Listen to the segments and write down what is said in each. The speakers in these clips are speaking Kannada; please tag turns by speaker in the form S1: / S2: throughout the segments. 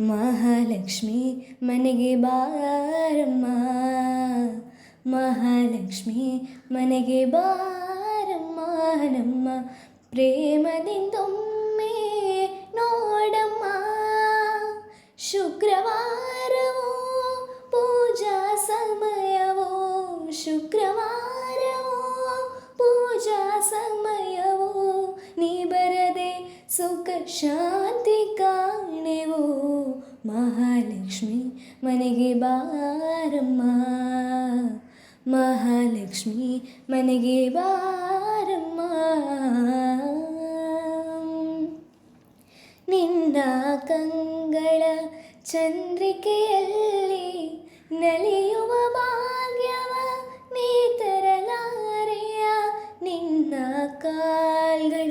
S1: ಮಹಾಲಕ್ಷ್ಮಿ ಮನೆಗೆ ಬಾರಮ್ಮ, ಮಹಾಲಕ್ಷ್ಮಿ ಮನೆಗೆ ಬಾರಮ್ಮ, ನಮ್ಮ ಪ್ರೇಮದಿಂದೊಮ್ಮೆ ನೋಡಮ್ಮ. ಶುಕ್ರವಾರವೋ ಪೂಜಾ ಸಮಯವೋ, ಶುಕ್ರವಾರವೋ ಪೂಜಾ ಸಮಯವೋ, ನೀ ಬರದೆ ಸುಖ ಶಾಂತಿ ಕಾಣೆವೋ. ಮಹಾಲಕ್ಷ್ಮಿ ಮನೆಗೆ ಬಾರಮ್ಮ, ಮಹಾಲಕ್ಷ್ಮಿ ಮನೆಗೆ ಬಾರಮ್ಮ. ನಿನ್ನ ಕಂಗಳ ಚಂದ್ರಿಕೆಯಲ್ಲಿ ನಲಿಯುವ ಭಾಗ್ಯವ ನೀ ತರಲಾರೆಯ. ನಿನ್ನ ಕಾಲ್ಗಳ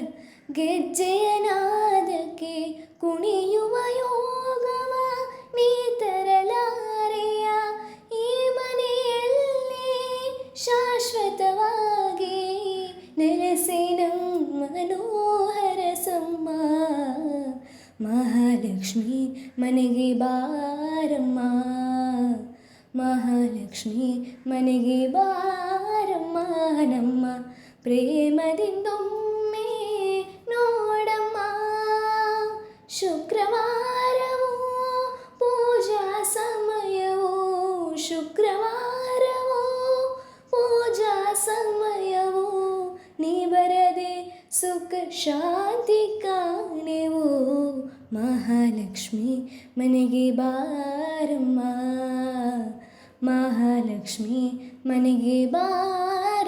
S1: ಗೆಜ್ಜೆಯ ನಾದಕ್ಕೆ ಕುಣಿಯುವ ಯೋಗವ ನೀ ತರಲಾರೆಯ. ಈ ಮನೆಯಲ್ಲಿ ಶಾಶ್ವತವಾಗಿ ನೆಲೆಸಿ ನಮ್ಮ ಮನೋಹರ ಸಮ್ಮ. ಮಹಾಲಕ್ಷ್ಮಿ ಮನೆಗೆ ಬಾರಮ್ಮ, ಮಹಾಲಕ್ಷ್ಮಿ ಮನೆಗೆ ಬಾರಮ್ಮ, ನಮ್ಮ ಪ್ರೇಮದಿಂದೊಮ್ಮೆ ನೋಡಮ್ಮ. ಶುಕ್ರವಾರವೋ ಪೂಜಾ ಸಮಯವೋ, ಶುಕ್ರವಾರವೋ ಪೂಜಾ ಸಮಯವೋ, ನೀ ಬರದೆ ಸುಖ ಶಾಂತಿ ಕಾಣೆವೋ. ಮಹಾಲಕ್ಷ್ಮಿ ಮನೆಗೆ ಬಾರಮ್ಮ, ಮಹಾಲಕ್ಷ್ಮಿ ಮನೆಗೆ ಬಾರಮ್ಮ.